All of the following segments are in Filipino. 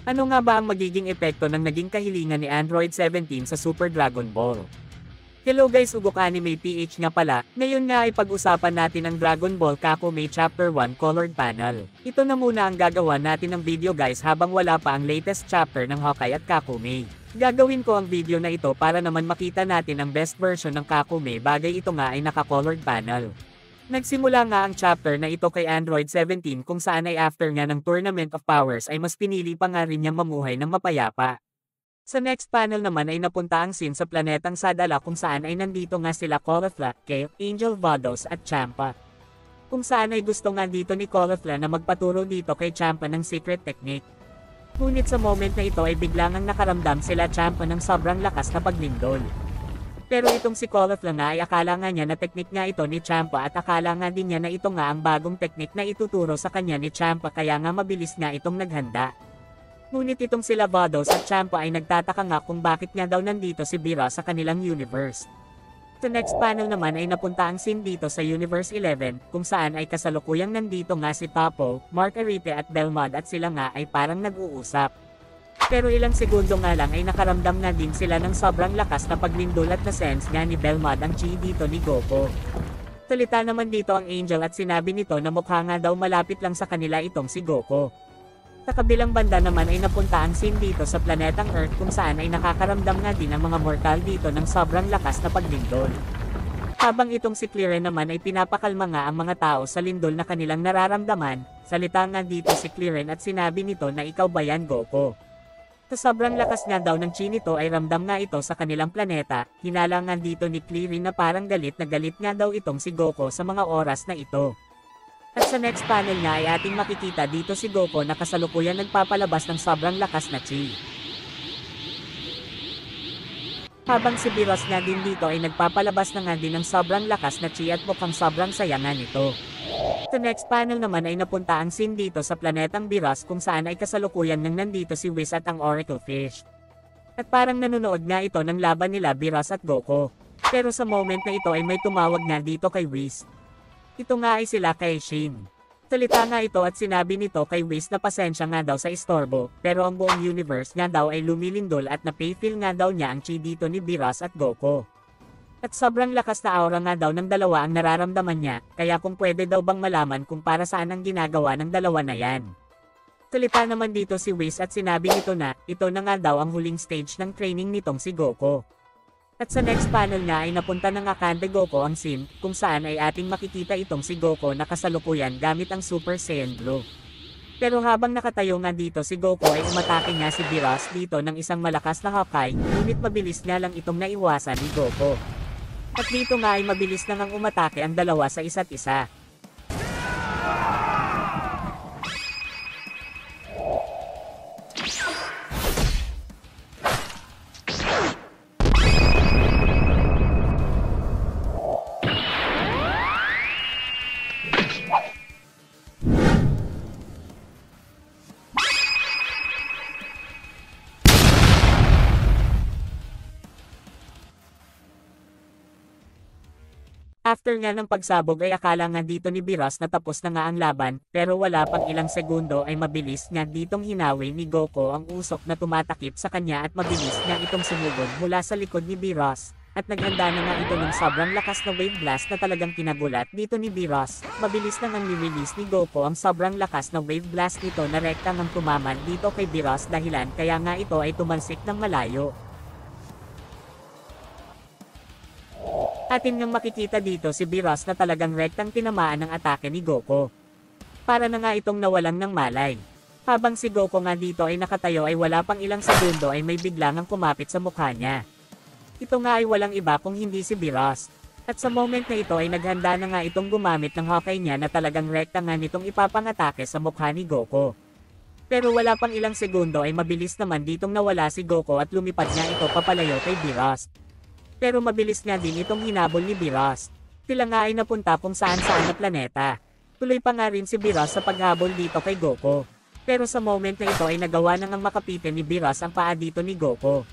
Ano nga ba ang magiging epekto ng naging kahilingan ni Android 17 sa Super Dragon Ball? Hello guys, Ugok Anime PH nga pala. Ngayon nga ay pag-usapan natin ang Dragon Ball Kakome Chapter 1 Colored Panel. Ito na muna ang gagawa natin ng video guys habang wala pa ang latest chapter ng Hawkeye at Kakome. Gagawin ko ang video na ito para naman makita natin ang best version ng Kakome bagay ito nga ay naka-colored panel. Nagsimula nga ang chapter na ito kay Android 17 kung saan ay after nga ng Tournament of Powers ay mas pinili pa nga rin niyang mamuhay ng mapayapa. Sa next panel naman ay napunta ang scene sa planetang Sadala kung saan ay nandito nga sila Caulifla, Kale, Angel Vados at Champa. Kung saan ay gusto nga dito ni Caulifla na magpaturo dito kay Champa ng secret technique. Ngunit sa moment na ito ay biglang ang nakaramdam sila Champa ng sobrang lakas na paglindol. Pero itong si Caulifla nga ay akala nga niya na teknik nga ito ni Champa at akala nga din niya na ito nga ang bagong teknik na ituturo sa kanya ni Champa kaya nga mabilis nga itong naghanda. Ngunit itong sila Vados at Champa ay nagtataka nga kung bakit nga daw nandito si Bira sa kanilang universe. Sa next panel naman ay napunta ang scene dito sa Universe 11 kung saan ay kasalukuyang nandito nga si Papo, Mark Arite at Belmod at sila nga ay parang nag-uusap. Pero ilang segundo nga lang ay nakaramdam na din sila ng sobrang lakas na paglindol at na-sense nga ni Belmod ang chi dito ni Goku. Salita naman dito ang Angel at sinabi nito na mukha nga daw malapit lang sa kanila itong si Goku. Sa kabilang banda naman ay napunta ang scene dito sa planetang Earth kung saan ay nakakaramdam nga din ang mga mortal dito ng sobrang lakas na paglindol. Habang itong si Clearen naman ay pinapakalma nga ang mga tao sa lindol na kanilang nararamdaman, salita nga dito si Clearen at sinabi nito na ikaw ba yan Goku? Sa sobrang lakas nga daw ng chi nito ay ramdam nga ito sa kanilang planeta, hinalangan dito ni Clearen na parang galit nga daw itong si Goku sa mga oras na ito. At sa next panel nga ay ating makikita dito si Goku na kasalukuyan nagpapalabas ng sobrang lakas na chi. Habang si Biros nga din dito ay nagpapalabas na nga din ng sobrang lakas na chi at mukhang sobrang saya nga nito. Sa next panel naman ay napunta ang scene dito sa planetang Biras kung saan ay kasalukuyan nang nandito si Whis at ang Oracle Fish. At parang nanonood nga ito ng laban nila Biras at Goku. Pero sa moment na ito ay may tumawag nga dito kay Whis. Ito nga ay sila kay Shin. Salita nga ito at sinabi nito kay Whis na pasensya nga daw sa istorbo, pero ang buong universe nga daw ay lumilindol at napay-feel nga daw niya ang chi dito ni Biras at Goku. At sobrang lakas na aura nga daw ng dalawa ang nararamdaman niya, kaya kung pwede daw bang malaman kung para saan ang ginagawa ng dalawa na yan. Salita naman dito si Whis at sinabi nito na, ito na nga daw ang huling stage ng training nitong si Goku. At sa next panel nga ay napunta ng Akande Goku ang scene, kung saan ay ating makikita itong si Goku na kasalukuyan gamit ang Super Saiyan Blue. Pero habang nakatayo nga dito si Goku ay umatake nga si Biras dito ng isang malakas na Hawkeye, ngunit mabilis nga lang itong naiwasan ni Goku. At dito nga ay mabilis na ngang umatake ang dalawa sa isa't isa. After nga ng pagsabog ay akala nga dito ni Biras na tapos na nga ang laban, pero wala pang ilang segundo ay mabilis nga ditong hinawi ni Goku ang usok na tumatakip sa kanya at mabilis nga itong sumugod mula sa likod ni Biras, at naghanda na nga ito ng sobrang lakas na wave blast na talagang kinagulat dito ni Biras. Mabilis na ngang nirelease ni Goku ang sobrang lakas na wave blast nito na rekta ngang tumaman dito kay Biras dahilan kaya nga ito ay tumalsik ng malayo. Atin ngang makikita dito si Biras na talagang rektang tinamaan ng atake ni Goku. Para na nga itong nawalan ng malay. Habang si Goku nga dito ay nakatayo ay wala pang ilang segundo ay may biglang ang kumapit sa mukha niya. Ito nga ay walang iba kung hindi si Biras. At sa moment na ito ay naghanda na nga itong gumamit ng Hawkeye niya na talagang rekta nga nitong ipapangatake sa mukha ni Goku. Pero wala pang ilang segundo ay mabilis naman ditong nawala si Goku at lumipad nga ito papalayo kay Biras. Pero mabilis nga din itong hinabol ni Biras. Sila nga ay napunta kung saan-saan na planeta. Tuloy pa nga rin si Biras sa paghabol dito kay Goku. Pero sa moment na ito ay nagawa na ngang makapitin ni Biras ang paa dito ni Goku.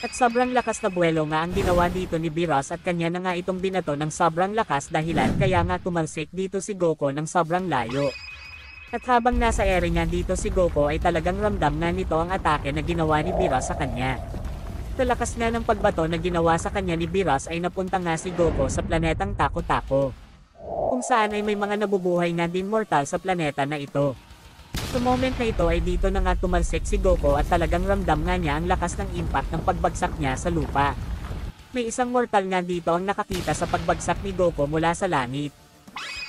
At sobrang lakas na buwelo nga ang ginawa dito ni Biras at kanya na nga itong binato ng sobrang lakas dahilan kaya nga tumalsik dito si Goku ng sobrang layo. At habang nasa ere nga dito si Goku ay talagang ramdam nga nito ang atake na ginawa ni Beerus sa kanya. Sa lakas nga ng pagbato na ginawa sa kanya ni Beerus ay napunta nga si Goku sa planetang Taco Taco, kung saan ay may mga nabubuhay nga din mortal sa planeta na ito. Sa moment na ito ay dito na nga tumalsik si Goku at talagang ramdam nga niya ang lakas ng impact ng pagbagsak niya sa lupa. May isang mortal nga dito ang nakakita sa pagbagsak ni Goku mula sa langit.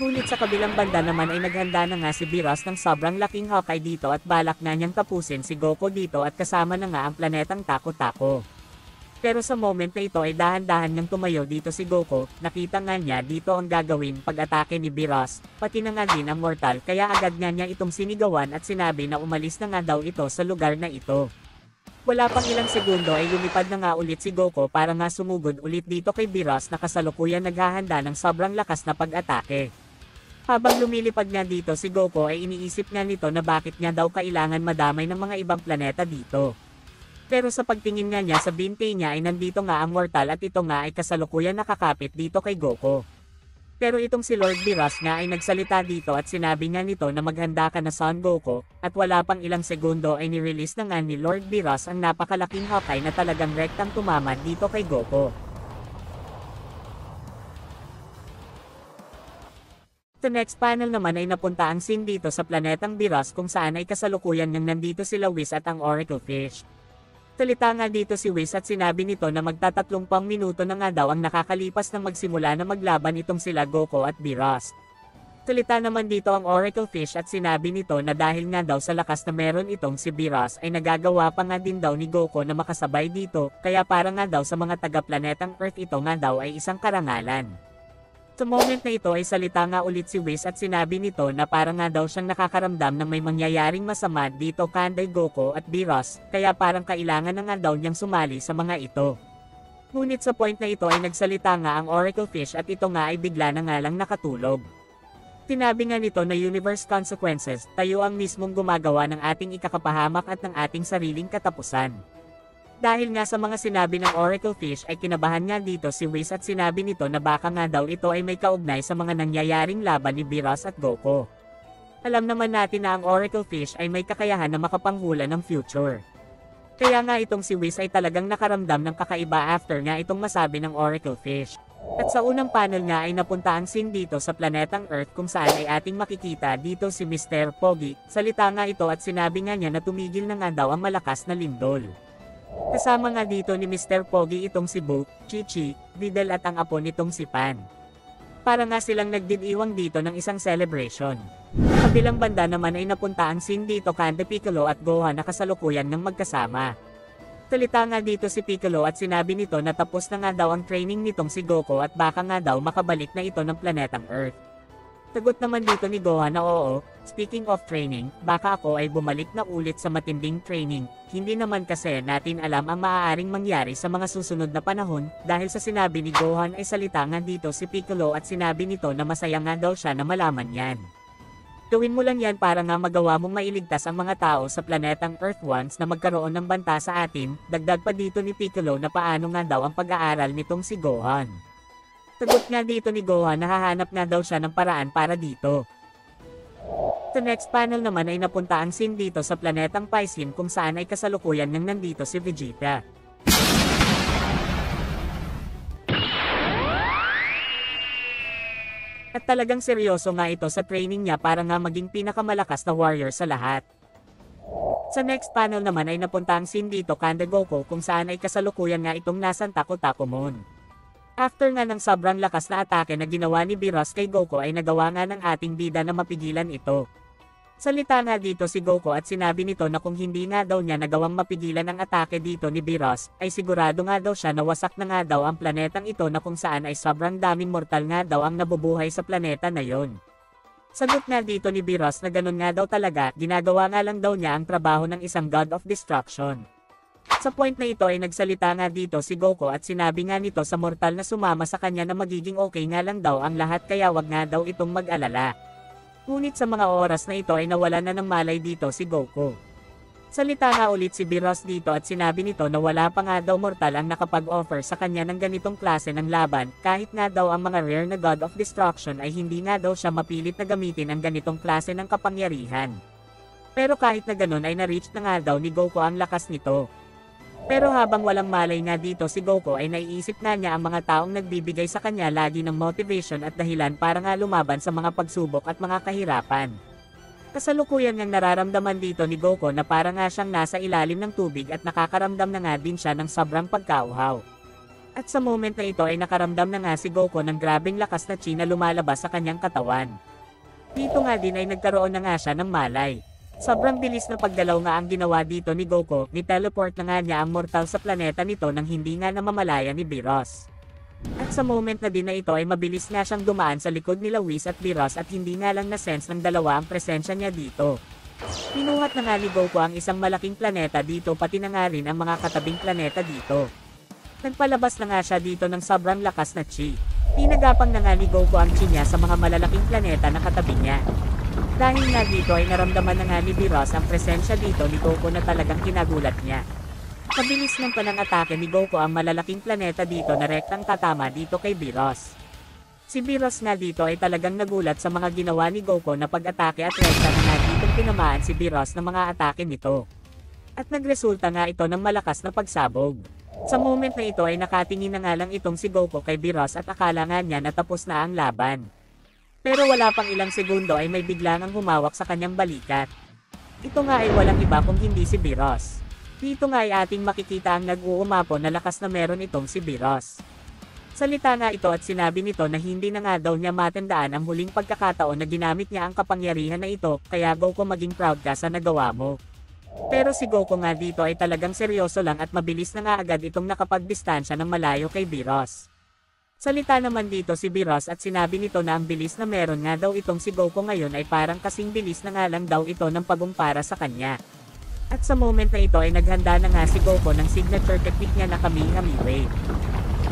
Ngunit sa kabilang banda naman ay naghanda na nga si Beerus ng sobrang laking Hawkeye dito at balak na niyang tapusin si Goku dito at kasama na nga ang planetang Taco Taco. Pero sa moment na ito ay dahan-dahan niyang tumayo dito si Goku, nakita nga niya dito ang gagawin pag-atake ni Beerus, pati na nga din ang mortal kaya agad nga niya itong sinigawan at sinabi na umalis na nga daw ito sa lugar na ito. Wala pang ilang segundo ay lumipad na nga ulit si Goku para nga sumugod ulit dito kay Beerus na kasalukuyan naghahanda ng sobrang lakas na pag-atake. Habang lumilipad nga dito si Goku ay iniisip nga nito na bakit niya daw kailangan madamay ng mga ibang planeta dito. Pero sa pagtingin nga niya sa binte niya ay nandito nga ang mortal at ito nga ay kasalukuyan nakakapit dito kay Goku. Pero itong si Lord Beerus nga ay nagsalita dito at sinabi nga nito na maghanda ka na Son Goku, at wala pang ilang segundo ay nirelease na nga ni Lord Beerus ang napakalaking Hawkeye na talagang rektang tumama dito kay Goku. Sa next panel naman ay napunta ang scene dito sa planetang Beerus kung saan ay kasalukuyan ngang nandito sila Whis at ang Oracle Fish. Salita nga dito si Whis at sinabi nito na magtatatlong pang minuto na nga daw ang nakakalipas na magsimula na maglaban itong sila Goku at Beerus. Salita naman dito ang Oracle Fish at sinabi nito na dahil nga daw sa lakas na meron itong si Beerus ay nagagawa pa nga din daw ni Goku na makasabay dito, kaya para nga daw sa mga taga-planetang Earth ito nga daw ay isang karangalan. Sa moment na ito ay salita nga ulit si Whis at sinabi nito na para nga daw siyang nakakaramdam ng may mangyayaring masama dito kanday Goku at Beerus, kaya parang kailangan na nga daw niyang sumali sa mga ito. Ngunit sa point na ito ay nagsalita nga ang Oracle Fish at ito nga ay bigla na nga lang nakatulog. Sinabi nga nito na universe consequences, tayo ang mismong gumagawa ng ating ikakapahamak at ng ating sariling katapusan. Dahil nga sa mga sinabi ng Oracle Fish ay kinabahan nga dito si Whis at sinabi nito na baka nga daw ito ay may kaugnay sa mga nangyayaring laban ni Beerus at Goku. Alam naman natin na ang Oracle Fish ay may kakayahan na makapanghula ng future. Kaya nga itong si Whis ay talagang nakaramdam ng kakaiba after nga itong masabi ng Oracle Fish. At sa unang panel nga ay napunta ang scene dito sa planetang Earth kung saan ay ating makikita dito si Mr. Pogi. Salita nga ito at sinabi nga niya na tumigil na nga daw ang malakas na lindol. Kasama nga dito ni Mr. Pogi itong si Boo, Chi-Chi, Videl at ang apo nitong si Pan. Para nga silang nagdiriwang dito ng isang celebration. Sa kabilang banda naman ay napunta ang scene dito kanda Piccolo at Gohan na kasalukuyan ng magkasama. Salita nga dito si Piccolo at sinabi nito na tapos na nga daw ang training nitong si Goku at baka nga daw makabalik na ito ng planetang Earth. Sagot naman dito ni Gohan na oo, speaking of training, baka ako ay bumalik na ulit sa matinding training, hindi naman kasi natin alam ang maaaring mangyari sa mga susunod na panahon, dahil sa sinabi ni Gohan ay salita nga dito si Piccolo at sinabi nito na masaya nga daw siya na malaman yan. Gawin mo lang yan para nga magawa mong mailigtas ang mga tao sa planetang Earth once na magkaroon ng banta sa atin, dagdag pa dito ni Piccolo na paano nga daw ang pag-aaral nitong si Gohan. Sagot nga dito ni Gohan na hahanap nga daw siya ng paraan para dito. Sa next panel naman ay napunta ang scene dito sa planetang Piscean kung saan ay kasalukuyan nang nandito si Vegeta. At talagang seryoso nga ito sa training niya para nga maging pinakamalakas na warrior sa lahat. Sa next panel naman ay napunta ang scene dito kanda Goku kung saan ay kasalukuyan nga itong nasan Taco Taco Mon. After nga ng sobrang lakas na atake na ginawa ni Beerus kay Goku ay nagawa nga ng ating bida na mapigilan ito. Salita nga dito si Goku at sinabi nito na kung hindi nga daw niya nagawang mapigilan ang atake dito ni Beerus, ay sigurado nga daw siya na wasak na nga daw ang planetang ito na kung saan ay sobrang daming mortal nga daw ang nabubuhay sa planeta na yon. Sagot nga dito ni Beerus na ganun nga daw talaga, ginagawa nga lang daw niya ang trabaho ng isang God of Destruction. Sa point na ito ay nagsalita nga dito si Goku at sinabi nga nito sa mortal na sumama sa kanya na magiging okay nga lang daw ang lahat kaya wag nga daw itong mag-alala. Ngunit sa mga oras na ito ay nawala na ng malay dito si Goku. Salita nga ulit si Biros dito at sinabi nito na wala pa nga daw mortal ang nakapag-offer sa kanya ng ganitong klase ng laban, kahit nga daw ang mga rare na God of Destruction ay hindi nga daw siya mapilit na gamitin ang ganitong klase ng kapangyarihan. Pero kahit na ganun ay na-reach na nga daw ni Goku ang lakas nito. Pero habang walang malay nga dito si Goku ay naiisip na niya ang mga taong nagbibigay sa kanya lagi ng motivation at dahilan para nga lumaban sa mga pagsubok at mga kahirapan. Kasalukuyan niyang nararamdaman dito ni Goku na para nga siyang nasa ilalim ng tubig at nakakaramdam na nga din siya ng sobrang pagkauhaw. At sa moment na ito ay nakaramdam na nga si Goku ng grabeng lakas na chi na lumalabas sa kanyang katawan. Dito nga din ay nagkaroon na nga siya ng malay. Sobrang bilis na pagdalaw nga ang ginawa dito ni Goku, ni-teleport na nga niya ang mortal sa planeta nito nang hindi nga namamalaya ni Biros. At sa moment na din na ito ay mabilis nga siyang dumaan sa likod nila Whis at Biros at hindi nga lang na-sense ng dalawa ang presensya niya dito. Pinuhat na nga ni Goku ang isang malaking planeta dito pati na nga rin ang mga katabing planeta dito. Nagpalabas na nga siya dito ng sobrang lakas na chi. Pinagapang na nga ni Goku ang chi niya sa mga malalaking planeta na katabi niya. Dahil nga dito ay naramdaman na nga ni Biros ang presensya dito ni Goku na talagang kinagulat niya. Mabilis ng panang-atake ni Goku ang malalaking planeta dito na rektang tatama dito kay Biros. Si Biros nga dito ay talagang nagulat sa mga ginawa ni Goku na pag-atake at rekta na nga ditong tinamaan si Biros ng mga atake nito. At nagresulta nga ito ng malakas na pagsabog. Sa moment na ito ay nakatingin na nga lang itong si Goku kay Biros at akala nga niya na tapos na ang laban. Pero wala pang ilang segundo ay may biglang ang humawak sa kanyang balikat. Ito nga ay walang iba kung hindi si Biros. Dito nga ay ating makikita ang nag-uumapo na lakas na meron itong si Biros. Salita nga ito at sinabi nito na hindi na nga daw niya matandaan ang huling pagkakataon na ginamit niya ang kapangyarihan na ito, kaya Goku maging proud ka sa nagawa mo. Pero si Goku nga dito ay talagang seryoso lang at mabilis na nga agad itong nakapagdistansya ng malayo kay Biros. Salita naman dito si Biros at sinabi nito na ang bilis na meron nga daw itong si Goku ngayon ay parang kasing bilis na nga lang daw ito ng pagumpara sa kanya. At sa moment na ito ay naghanda na nga si Goku ng signature technique niya na Kamihami Wave.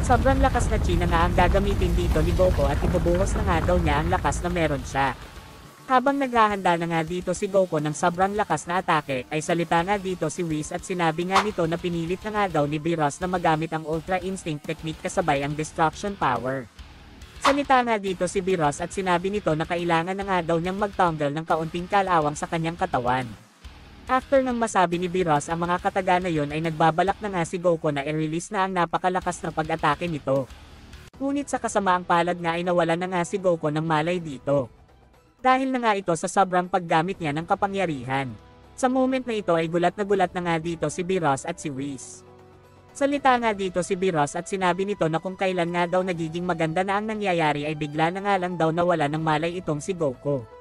Sobrang lakas na chi na nga ang gagamitin dito ni Goku at ibubuhos na nga daw niya ang lakas na meron siya. Habang naghahanda na nga dito si Goku ng sobrang lakas na atake, ay salita nga dito si Whis at sinabi nga nito na pinilit na nga daw ni Biros na magamit ang Ultra Instinct technique kasabay ang Destruction Power. Salita nga dito si Biros at sinabi nito na kailangan na nga daw niyang magtanggal ng kaunting kalawang sa kanyang katawan. After nang masabi ni Biros ang mga kataga na yon ay nagbabalak na nga si Goku na i-release na ang napakalakas na pag-atake nito. Ngunit sa kasamaang palad nga ay nawala na nga si Goku ng malay dito. Dahil na nga ito sa sobrang paggamit niya ng kapangyarihan. Sa moment na ito ay gulat na nga dito si Biros at si Whis. Salita nga dito si Biros at sinabi nito na kung kailan nga daw nagiging maganda na ang nangyayari ay bigla na nga lang daw nawala ng malay itong si Goku.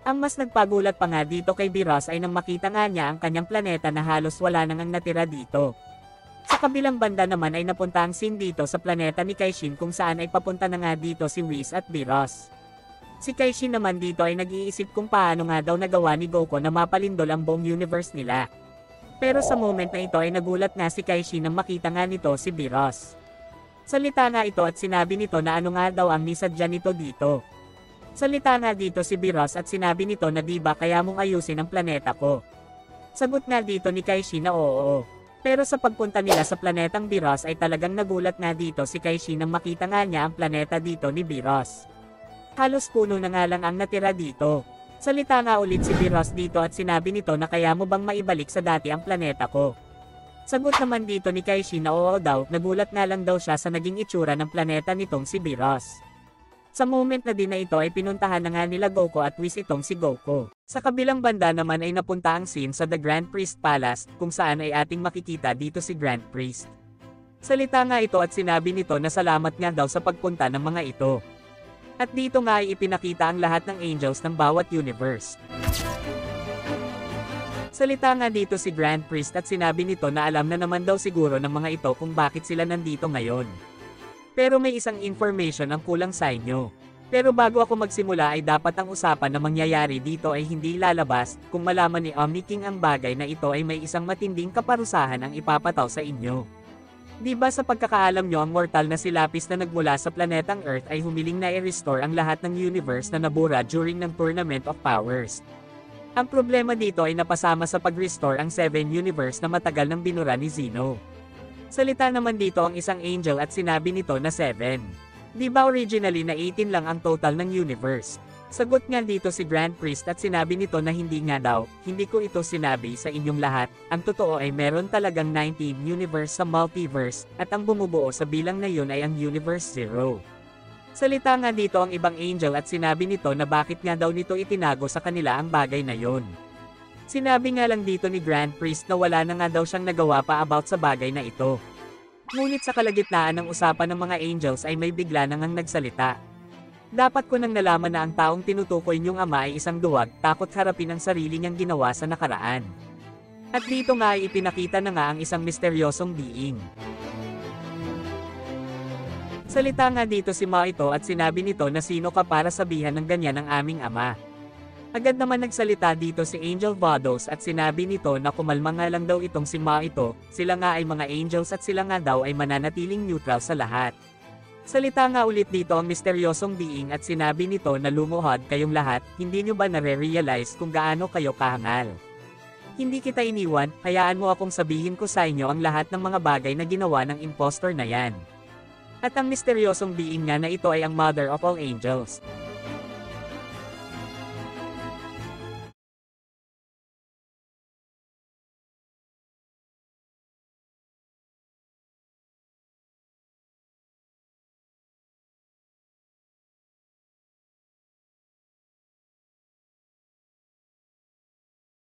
Ang mas nagpagulat pa nga dito kay Biros ay nang makita nga niya ang kanyang planeta na halos wala nang natira dito. Sa kabilang banda naman ay napunta ang scene dito sa planeta ni Kaishin kung saan ay papunta na nga dito si Whis at Biros. Si Kaishin naman dito ay nag-iisip kung paano nga daw nagawa ni Goku na mapalindol ang buong universe nila. Pero sa moment na ito ay nagulat nga si Kaishin nang makita nga nito si Biros. Salita nga ito at sinabi nito na ano nga daw ang nisadya nito dito. Salita nga dito si Biros at sinabi nito na di ba kaya mong ayusin ang planeta ko. Sagot nga dito ni Kaishin na oo. Pero sa pagpunta nila sa planetang Biros ay talagang nagulat nga dito si Kaishin nang makita nga niya ang planeta dito ni Biros. Halos puno na nga lang ang natira dito. Salita nga ulit si Biros dito at sinabi nito na kaya mo bang maibalik sa dati ang planeta ko. Sagot naman dito ni Kaishin na oo daw, nagulat nga lang daw siya sa naging itsura ng planeta nitong si Biros. Sa moment na din na ito ay pinuntahan na nga nila Goku at Whis itong si Goku. Sa kabilang banda naman ay napunta ang scene sa The Grand Priest Palace, kung saan ay ating makikita dito si Grand Priest. Salita nga ito at sinabi nito na salamat nga daw sa pagpunta ng mga ito. At dito nga ay ipinakita ang lahat ng angels ng bawat universe. Salita nga dito si Grand Priest at sinabi nito na alam na naman daw siguro ng mga ito kung bakit sila nandito ngayon. Pero may isang information ang kulang sa inyo. Pero bago ako magsimula ay dapat ang usapan na mangyayari dito ay hindi lalabas, kung malaman ni Omni King ang bagay na ito ay may isang matinding kaparusahan ang ipapataw sa inyo. Diba sa pagkakaalam nyo ang mortal na si Lapis na nagmula sa planetang Earth ay humiling na i-restore ang lahat ng universe na nabura during ng Tournament of Powers. Ang problema dito ay napasama sa pag-restore ang 7 universe na matagal nang binura ni Zeno. Salita naman dito ang isang angel at sinabi nito na 7. Di ba originally na 18 lang ang total ng universe? Sagot nga dito si Grand Priest at sinabi nito na hindi nga daw, hindi ko ito sinabi sa inyong lahat, ang totoo ay meron talagang 19 universe sa multiverse, at ang bumubuo sa bilang na yun ay ang universe 0. Salita nga dito ang ibang angel at sinabi nito na bakit nga daw nito itinago sa kanila ang bagay na yon. Sinabi nga lang dito ni Grand Priest na wala na nga daw siyang nagawa pa about sa bagay na ito. Ngunit sa kalagitnaan ng usapan ng mga angels ay may bigla nang nagsalita. Dapat ko nang nalaman na ang taong tinutukoy niyong ama ay isang duwag, takot harapin ang sarili niyang ginawa sa nakaraan. At dito nga ay ipinakita na nga ang isang misteryosong being. Salita nga dito si Ma ito at sinabi nito na sino ka para sabihan ng ganyan ang aming ama. Agad naman nagsalita dito si Angel Vados at sinabi nito na kumalma nga lang daw itong si Ma ito, sila nga ay mga angels at sila nga daw ay mananatiling neutral sa lahat. Salita nga ulit dito ang misteryosong being at sinabi nito na lumuhod kayong lahat, hindi nyo ba nare-realize kung gaano kayo kahangal? Hindi kita iniwan, hayaan mo akong sabihin ko sa inyo ang lahat ng mga bagay na ginawa ng impostor na yan. At ang misteryosong being nga na ito ay ang Mother of all Angels.